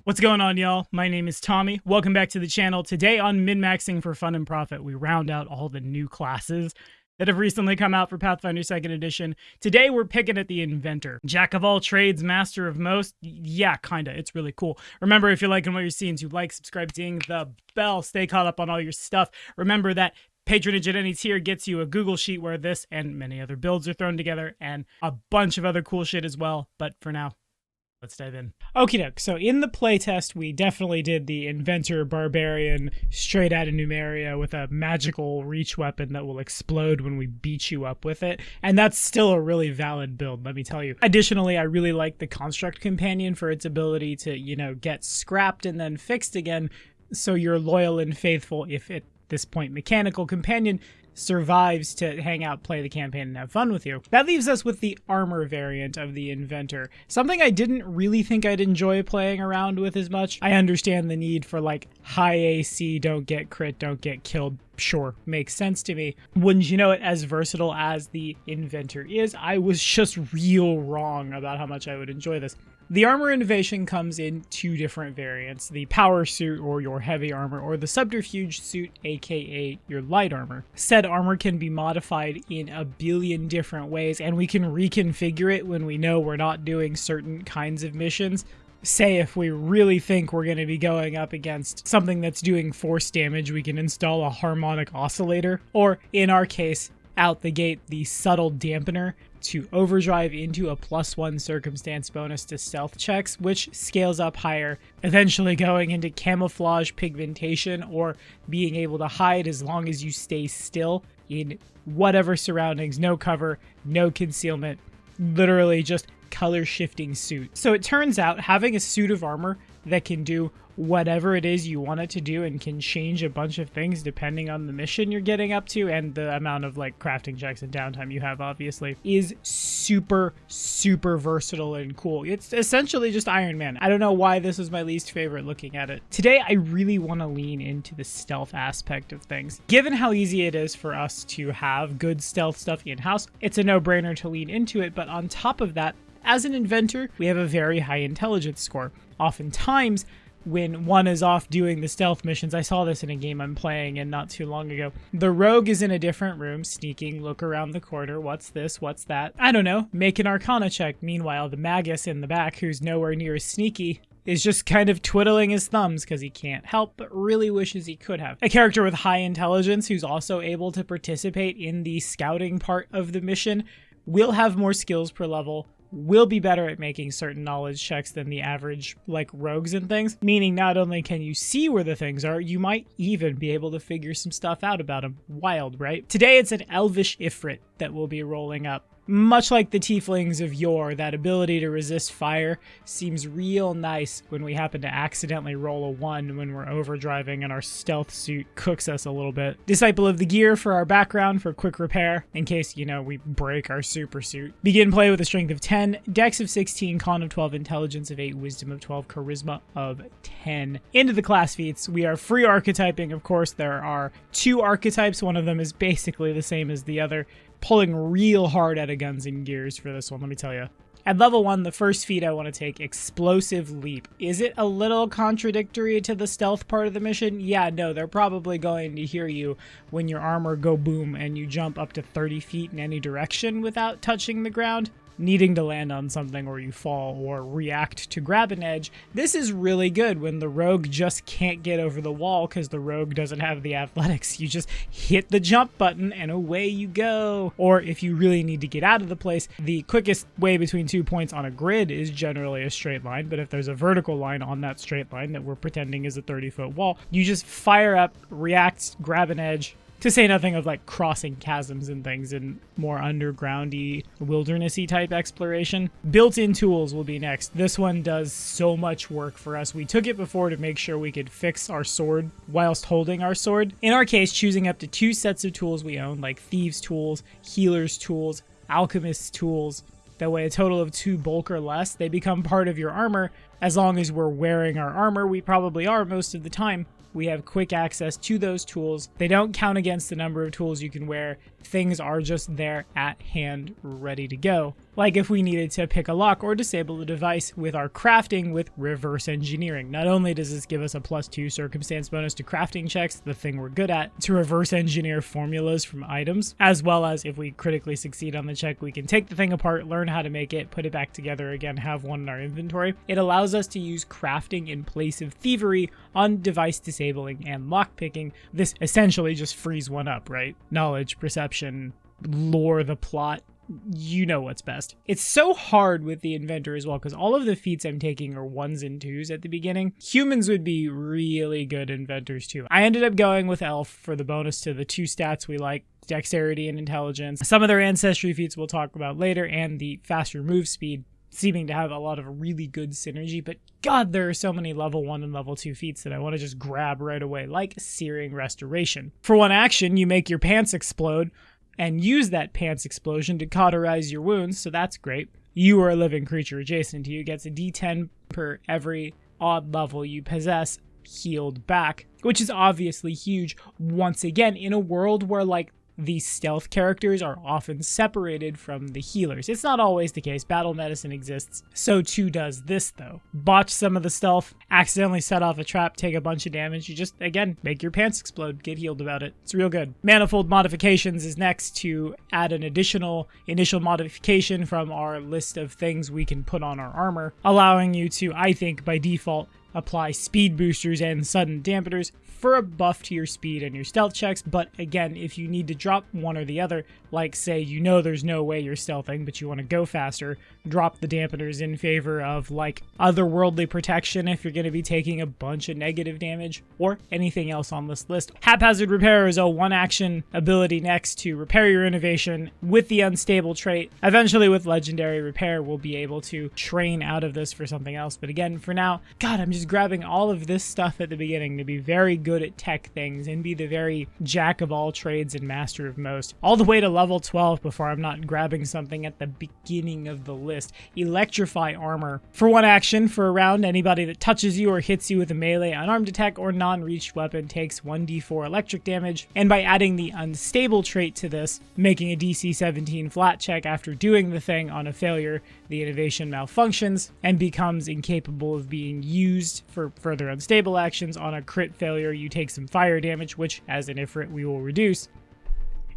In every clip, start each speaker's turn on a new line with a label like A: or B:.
A: What's going on, y'all? My name is Tommy. Welcome back to the channel. Today on Min-Maxing for Fun and Profit, we round out all the new classes that have recently come out for Pathfinder 2nd Edition. Today, we're picking at the Inventor. Jack of all trades, master of most. Yeah, kinda. It's really cool. Remember, if you're liking what you're seeing, to like, subscribe, ding the bell, stay caught up on all your stuff. Remember that patronage at any tier gets you a Google Sheet where this and many other builds are thrown together, and a bunch of other cool shit as well. But for now, let's dive in. Okie doke. So in the playtest, we definitely did the Inventor Barbarian straight out of Numeria with a magical reach weapon that will explode when we beat you up with it. And that's still a really valid build, let me tell you. Additionally, I really like the Construct Companion for its ability to, get scrapped and then fixed again. So you're loyal and faithful if at this point Mechanical Companion survives to hang out, play the campaign, and have fun with you. That leaves us with the armor variant of the Inventor. Something I didn't really think I'd enjoy playing around with as much. I understand the need for high AC, don't get crit, don't get killed. Sure, makes sense to me. Wouldn't you know it, as versatile as the Inventor is, I was just real wrong about how much I would enjoy this. The armor innovation comes in two different variants, the power suit or your heavy armor, or the subterfuge suit, aka your light armor. Said armor can be modified in a billion different ways, and we can reconfigure it when we know we're not doing certain kinds of missions. Say if we really think we're going to be going up against something that's doing force damage, we can install a harmonic oscillator, or in our case, out the gate, the subtle dampener to overdrive into a +1 circumstance bonus to stealth checks, which scales up higher, eventually going into camouflage pigmentation or being able to hide as long as you stay still in whatever surroundings, no cover, no concealment, literally just color shifting suit. So it turns out having a suit of armor that can do whatever it is you want it to do and can change a bunch of things depending on the mission you're getting up to and the amount of crafting checks and downtime you have, obviously, is super versatile and cool. It's essentially just Iron Man. I don't know why this is my least favorite looking at it. Today, I really want to lean into the stealth aspect of things. Given how easy it is for us to have good stealth stuff in-house, it's a no-brainer to lean into it, but on top of that, as an Inventor, we have a very high intelligence score. Oftentimes, when one is off doing the stealth missions, I saw this in a game I'm playing and not too long ago. The rogue is in a different room, sneaking, look around the corner, what's this, what's that? I don't know, make an arcana check. Meanwhile, the magus in the back, who's nowhere near as sneaky, is just kind of twiddling his thumbs because he can't help but really wishes he could have. A character with high intelligence who's also able to participate in the scouting part of the mission will have more skills per level, will be better at making certain knowledge checks than the average, rogues and things, meaning not only can you see where the things are, you might even be able to figure some stuff out about them. Wild, right? Today it's an elvish Ifrit that will be rolling up. Much like the tieflings of yore, that ability to resist fire seems real nice when we happen to accidentally roll a 1 when we're overdriving and our stealth suit cooks us a little bit. Disciple of the Gear for our background for quick repair, in case, we break our super suit. Begin play with a strength of 10, dex of 16, con of 12, intelligence of 8, wisdom of 12, charisma of 10. Into the class feats, we are free archetyping, of course. There are 2 archetypes, one of them is basically the same as the other. Pulling real hard out of guns and gears for this one, let me tell you. At level 1, the first feat I want to take, Explosive Leap. Is it a little contradictory to the stealth part of the mission? Yeah, no, they're probably going to hear you when your armor go boom and you jump up to 30 feet in any direction without touching the ground, needing to land on something or you fall or react to grab an edge. This is really good when the rogue just can't get over the wall because the rogue doesn't have the athletics. You just hit the jump button and away you go. Or if you really need to get out of the place, the quickest way between 2 points on a grid is generally a straight line, but if there's a vertical line on that straight line that we're pretending is a 30-foot wall, you just fire up, react, grab an edge, to say nothing of crossing chasms and things in more undergroundy, wildernessy type exploration. Built-in tools will be next. This one does so much work for us. We took it before to make sure we could fix our sword whilst holding our sword. In our case, choosing up to 2 sets of tools we own, like thieves' tools, healers' tools, alchemists' tools. That way, a total of 2 bulk or less, they become part of your armor. As long as we're wearing our armor, we probably are most of the time. We have quick access to those tools. They don't count against the number of tools you can wear. Things are just there at hand, ready to go. like if we needed to pick a lock or disable a device with our crafting with reverse engineering. Not only does this give us a +2 circumstance bonus to crafting checks, the thing we're good at, to reverse engineer formulas from items, as well as if we critically succeed on the check, we can take the thing apart, learn how to make it, put it back together again, have one in our inventory. It allows us to use crafting in place of thievery on device disabling and lockpicking. This essentially just frees one up, right? Knowledge, perception, lore, the plot. You know what's best. It's so hard with the Inventor as well, because all of the feats I'm taking are 1s and 2s at the beginning. Humans would be really good inventors too. I ended up going with Elf for the bonus to the 2 stats we like, dexterity and intelligence. Some of their ancestry feats we'll talk about later, and the faster move speed, seeming to have a lot of really good synergy. But God, there are so many level 1 and level 2 feats that I want to just grab right away, like Searing Restoration. For one action, you make your pants explode, and use that pants explosion to cauterize your wounds, so that's great. You or a living creature adjacent to you gets a d10 per every odd level you possess healed back, which is obviously huge once again in a world where like these stealth characters are often separated from the healers. It's not always the case. Battle medicine exists. So too does this, though. Botch some of the stealth, accidentally set off a trap, take a bunch of damage. You just, again, make your pants explode, get healed about it. It's real good. Manifold Modifications is next to add an additional initial modification from our list of things we can put on our armor, allowing you to, I think, by default, apply speed boosters and sudden dampeners for a buff to your speed and your stealth checks. But again, if you need to drop one or the other, like say you know there's no way you're stealthing but you want to go faster, drop the dampeners in favor of like otherworldly protection if you're going to be taking a bunch of negative damage, or anything else on this list. Haphazard Repair is a 1 action ability next to repair your innovation with the unstable trait. Eventually with Legendary Repair we'll be able to train out of this for something else, but again, for now, God, I'm just grabbing all of this stuff at the beginning to be very good at tech things and be the very jack of all trades and master of most, all the way to level 12 before I'm not grabbing something at the beginning of the list. Electrify Armor. For 1 action, for a round, anybody that touches you or hits you with a melee, unarmed attack, or non-reached weapon takes 1d4 electric damage, and by adding the unstable trait to this, making a DC 17 flat check after doing the thing on a failure, the innovation malfunctions and becomes incapable of being used for further unstable actions. On a crit failure, you take some fire damage, which as an Ifrit we will reduce,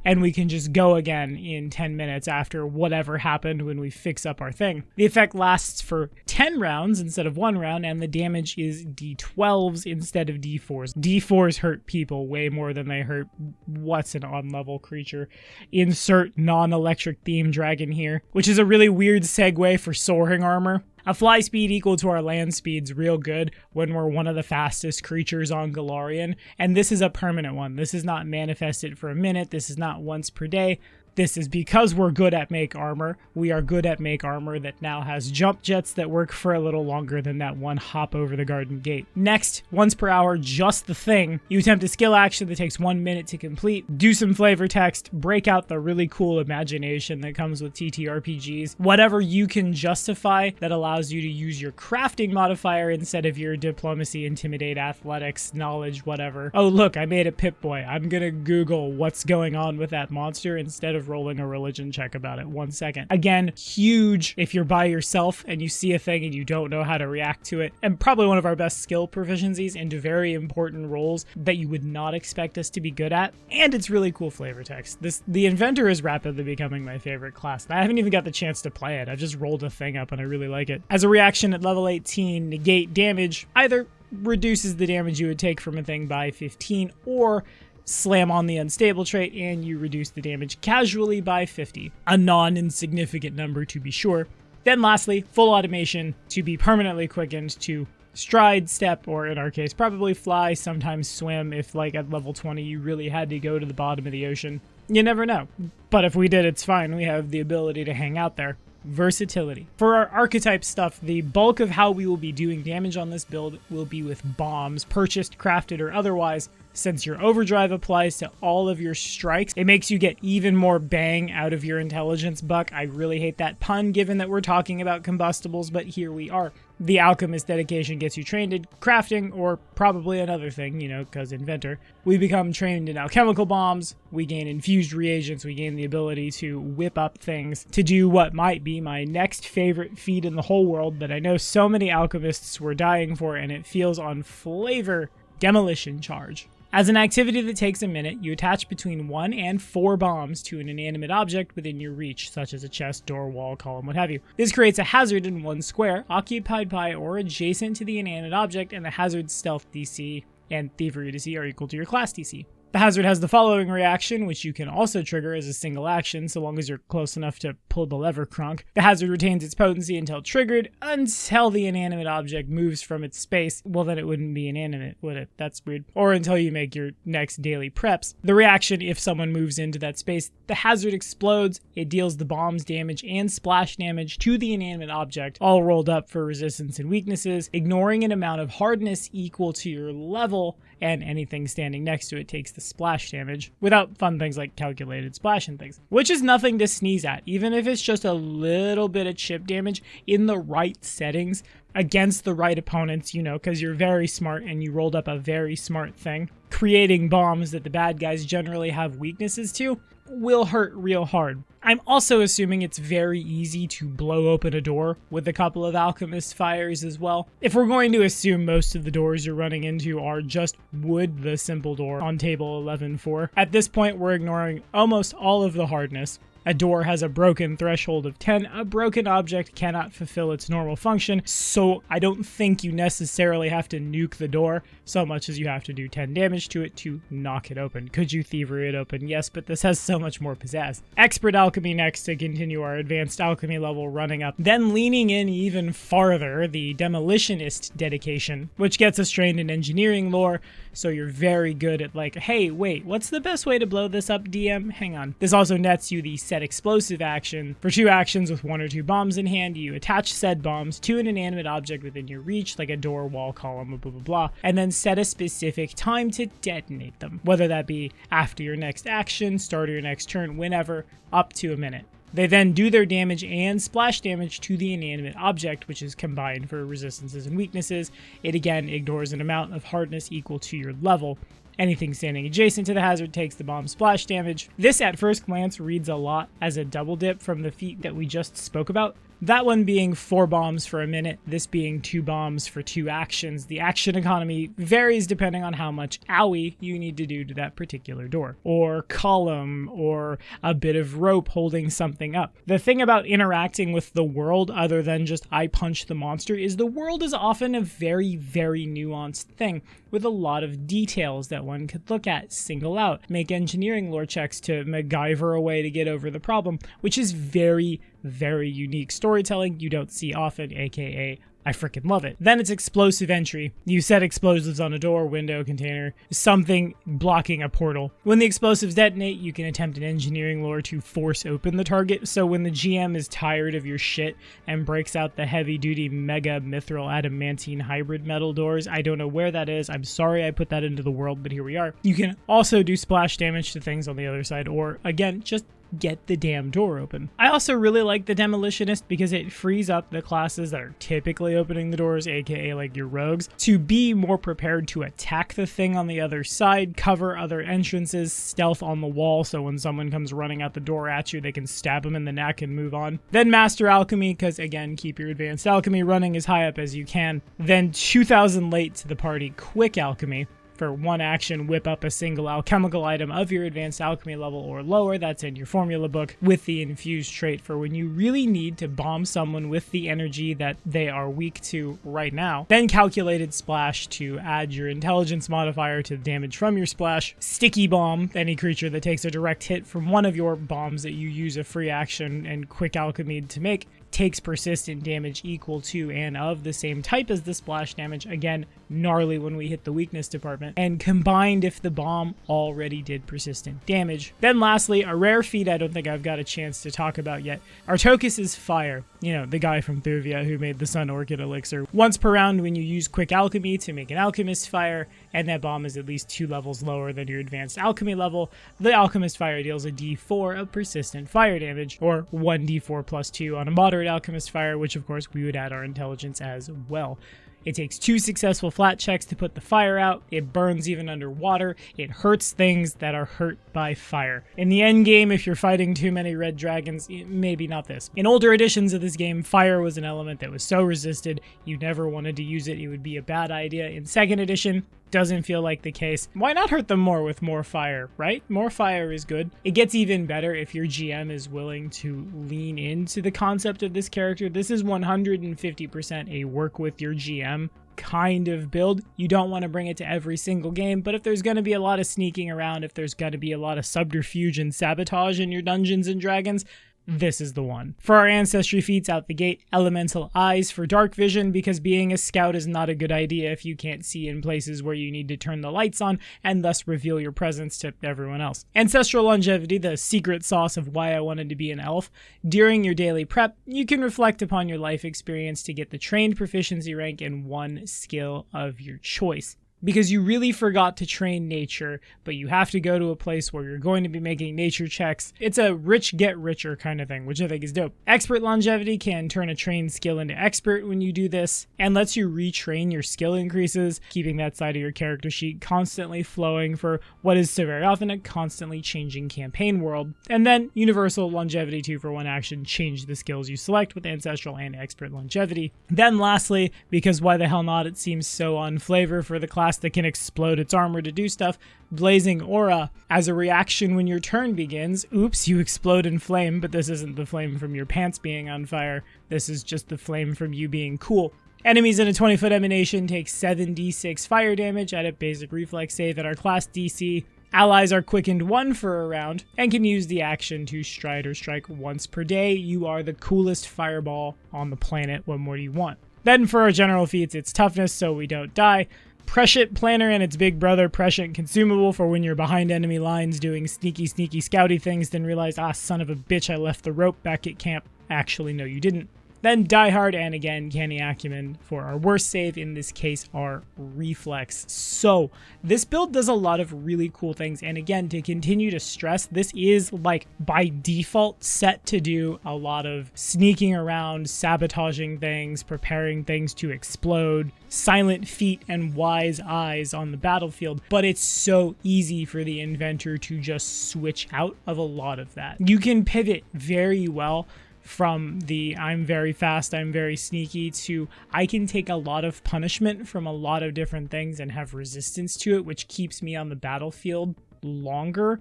A: and we can just go again in 10 minutes after whatever happened when we fix up our thing. The effect lasts for 10 rounds instead of 1 round, and the damage is d12s instead of d4s. d4s hurt people way more than they hurt what's an on-level creature. Insert non-electric theme dragon here, which is a really weird segue for soaring armor. A fly speed equal to our land speed's real good when we're one of the fastest creatures on Galarian, and this is a permanent one. This is not manifested for a minute, this is not once per day. This is because we're good at make armor. We are good at make armor that now has jump jets that work for a little longer than that one hop over the garden gate. Next, once per hour, just the thing. You attempt a skill action that takes 1 minute to complete. Do some flavor text. Break out the really cool imagination that comes with TTRPGs. Whatever you can justify that allows you to use your crafting modifier instead of your diplomacy, intimidate, athletics, knowledge, whatever. Oh look, I made a Pip-Boy. I'm gonna Google what's going on with that monster instead of rolling a religion check about it. 1 second. Again, huge if you're by yourself and you see a thing and you don't know how to react to it, and probably one of our best skill proficiencies into very important roles that you would not expect us to be good at, and it's really cool flavor text. The Inventor is rapidly becoming my favorite class, and I haven't even got the chance to play it. I've just rolled a thing up and I really like it. As a reaction at level 18, negate damage either reduces the damage you would take from a thing by 15, or slam on the unstable trait and you reduce the damage casually by 50. A non-insignificant number to be sure. Then lastly, full automation to be permanently quickened to stride, step, or in our case, probably fly, sometimes swim if like at level 20 you really had to go to the bottom of the ocean. You never know. But if we did, it's fine. We have the ability to hang out there. Versatility. For our archetype stuff, the bulk of how we will be doing damage on this build will be with bombs, purchased, crafted, or otherwise. Since your overdrive applies to all of your strikes, it makes you get even more bang out of your intelligence buck. I really hate that pun given that we're talking about combustibles, but here we are. The alchemist dedication gets you trained in crafting, or probably another thing, because Inventor. We become trained in alchemical bombs, we gain infused reagents, we gain the ability to whip up things to do what might be my next favorite feat in the whole world that I know so many alchemists were dying for, and it feels on flavor: demolition charge. As an activity that takes a minute, you attach between 1 and 4 bombs to an inanimate object within your reach, such as a chest, door, wall, column, what have you. This creates a hazard in one square, occupied by or adjacent to the inanimate object, and the hazard's stealth DC and thievery DC are equal to your class DC. The hazard has the following reaction, which you can also trigger as a single action, so long as you're close enough to pull the lever crunk. The hazard retains its potency until triggered, until the inanimate object moves from its space. Well, then it wouldn't be inanimate, would it? That's weird. Or until you make your next daily preps. The reaction, if someone moves into that space, the hazard explodes. It deals the bomb's damage and splash damage to the inanimate object, all rolled up for resistance and weaknesses, ignoring an amount of hardness equal to your level, and anything standing next to it takes the splash damage, without fun things like calculated splash and things, which is nothing to sneeze at, even if it's just a little bit of chip damage in the right settings against the right opponents, because you're very smart and you rolled up a very smart thing. Creating bombs that the bad guys generally have weaknesses to will hurt real hard. I'm also assuming it's very easy to blow open a door with a couple of alchemist fires as well. If we're going to assume most of the doors you're running into are just wood, the simple door on table 11.4, at this point we're ignoring almost all of the hardness. A door has a broken threshold of 10. A broken object cannot fulfill its normal function, so I don't think you necessarily have to nuke the door so much as you have to do 10 damage to it to knock it open. Could you thievery it open? Yes, but this has so much more pizzazz. Expert alchemy next to continue our advanced alchemy level running up. Then leaning in even farther, the demolitionist dedication, which gets us trained in engineering lore, so you're very good at hey, wait, what's the best way to blow this up, DM? Hang on. This also nets you the set explosive action. For 2 actions with 1 or 2 bombs in hand, you attach said bombs to an inanimate object within your reach, like a door, wall, column, blah, blah, blah, and then set a specific time to detonate them, whether that be after your next action, start of your next turn, whenever, up to a minute. They then do their damage and splash damage to the inanimate object, which is combined for resistances and weaknesses. It again ignores an amount of hardness equal to your level. Anything standing adjacent to the hazard takes the bomb splash damage. This at first glance reads a lot as a double dip from the feat that we just spoke about. That one being 4 bombs for a minute, this being 2 bombs for 2 actions. The action economy varies depending on how much owie you need to do to that particular door, or column, or a bit of rope holding something up. The thing about interacting with the world, other than just I punch the monster, is the world is often a very, very nuanced thing, with a lot of details that one could look at, single out, make engineering lore checks to MacGyver a way to get over the problem, which is very, very unique storytelling you don't see often, aka I freaking love it. Then it's explosive entry. You set explosives on a door, window, container, something blocking a portal. When the explosives detonate, you can attempt an engineering lore to force open the target, so when the GM is tired of your shit and breaks out the heavy-duty mega mithril adamantine hybrid metal doors, I don't know where that is, I'm sorry I put that into the world, but here we are. You can also do splash damage to things on the other side, or again, just get the damn door open. I also really like the Demolitionist because it frees up the classes that are typically opening the doors, aka like your rogues, to be more prepared to attack the thing on the other side, cover other entrances, stealth on the wall so when someone comes running out the door at you, they can stab them in the neck and move on. Then Master Alchemy, because again, keep your advanced alchemy running as high up as you can. Then 2000 late to the party, Quick Alchemy. For 1 action, whip up a single alchemical item of your advanced alchemy level or lower, that's in your formula book, with the infused trait for when you really need to bomb someone with the energy that they are weak to right now. Then calculated splash to add your intelligence modifier to the damage from your splash. Sticky bomb, any creature that takes a direct hit from one of your bombs that you use a free action and quick alchemy to make, takes persistent damage equal to and of the same type as the splash damage. Again, gnarly when we hit the weakness department. And combined if the bomb already did persistent damage. Then lastly, a rare feat I don't think I've got a chance to talk about yet. Artokus' Fire. You know, the guy from Thuvia who made the Sun Orchid Elixir. Once per round when you use Quick Alchemy to make an Alchemist Fire, and that bomb is at least 2 levels lower than your advanced alchemy level, the Alchemist Fire deals a d4 of persistent fire damage, or 1d4 plus 2 on a moderate moderate alchemist fire, which of course we would add our intelligence as well. It takes 2 successful flat checks to put the fire out. It burns even underwater. It hurts things that are hurt by fire. In the end game, if you're fighting too many red dragons, maybe not this. In older editions of this game, fire was an element that was so resisted, you never wanted to use it. It would be a bad idea. In 2nd edition, doesn't feel like the case. Why not hurt them more with more fire, right? More fire is good. It gets even better if your GM is willing to lean into the concept of this character. This is 150% a work with your GM kind of build. You don't want to bring it to every single game, but if there's going to be a lot of sneaking around, if there's going to be a lot of subterfuge and sabotage in your Dungeons and Dragons, this is the one. For our ancestry feats out the gate, elemental eyes for dark vision, because being a scout is not a good idea if you can't see in places where you need to turn the lights on and thus reveal your presence to everyone else. Ancestral longevity, the secret sauce of why I wanted to be an elf. During your daily prep, you can reflect upon your life experience to get the trained proficiency rank in one skill of your choice. Because you really forgot to train nature, but you have to go to a place where you're going to be making nature checks. It's a rich get richer kind of thing, which I think is dope. Expert longevity can turn a trained skill into expert when you do this, and lets you retrain your skill increases, keeping that side of your character sheet constantly flowing for what is so very often a constantly changing campaign world. And then universal longevity 2-for-1 action, change the skills you select with ancestral and expert longevity. Then lastly, because why the hell not, it seems so on flavor for the class that can explode its armor to do stuff, blazing aura. As a reaction when your turn begins, oops, you explode in flame, but this isn't the flame from your pants being on fire. This is just the flame from you being cool. Enemies in a 20-foot emanation take 7d6 fire damage at a basic reflex save at our class DC. Allies are quickened 1 for a round and can use the action to stride or strike once per day. You are the coolest fireball on the planet. What more do you want? Then for our general feats, it's toughness so we don't die. Prescient Planner and its big brother Prescient Consumable for when you're behind enemy lines doing sneaky scouty things, then realize, son of a bitch, I left the rope back at camp. Actually, no, you didn't. Then Die Hard, and again, Canny Acumen for our worst save, in this case, our reflex. So, this build does a lot of really cool things, and again, to continue to stress, this is, like, by default set to do a lot of sneaking around, sabotaging things, preparing things to explode, silent feet and wise eyes on the battlefield, but it's so easy for the Inventor to just switch out of a lot of that. You can pivot very well from the I'm very fast, I'm very sneaky, to I can take a lot of punishment from a lot of different things and have resistance to it, which keeps me on the battlefield longer,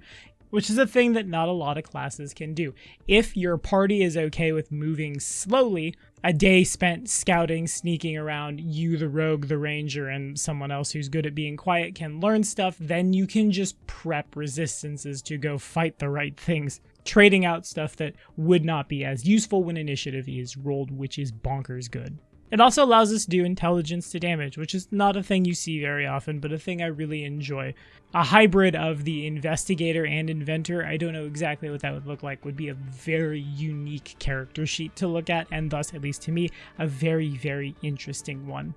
A: which is a thing that not a lot of classes can do. If your party is okay with moving slowly, a day spent scouting, sneaking around, you, the rogue, the ranger, and someone else who's good at being quiet can learn stuff, then you can just prep resistances to go fight the right things, trading out stuff that would not be as useful when initiative is rolled, which is bonkers good. It also allows us to do intelligence to damage, which is not a thing you see very often, but a thing I really enjoy. A hybrid of the Investigator and Inventor, I don't know exactly what that would look like, would be a very unique character sheet to look at, and thus, at least to me, a very interesting one.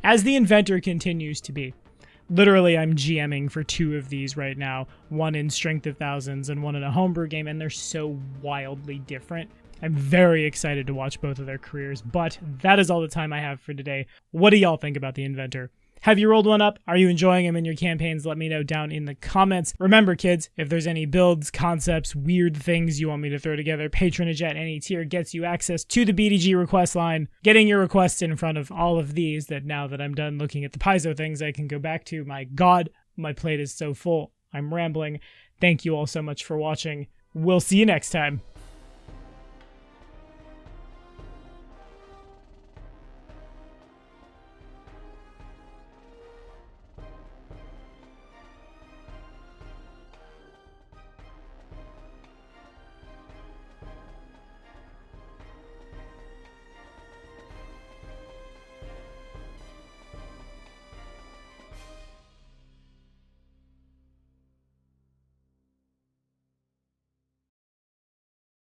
A: As the Inventor continues to be, literally, I'm GMing for 2 of these right now, one in Strength of Thousands and one in a homebrew game, and they're so wildly different. I'm very excited to watch both of their careers, but that is all the time I have for today. What do y'all think about the Inventor? Have you rolled one up? Are you enjoying him in your campaigns? Let me know down in the comments. Remember, kids, if there's any builds, concepts, weird things you want me to throw together, patronage at any tier gets you access to the BDG request line. Getting your requests in front of all of these, that now that I'm done looking at the Paizo things, I can go back to. My God, my plate is so full. I'm rambling. Thank you all so much for watching. We'll see you next time.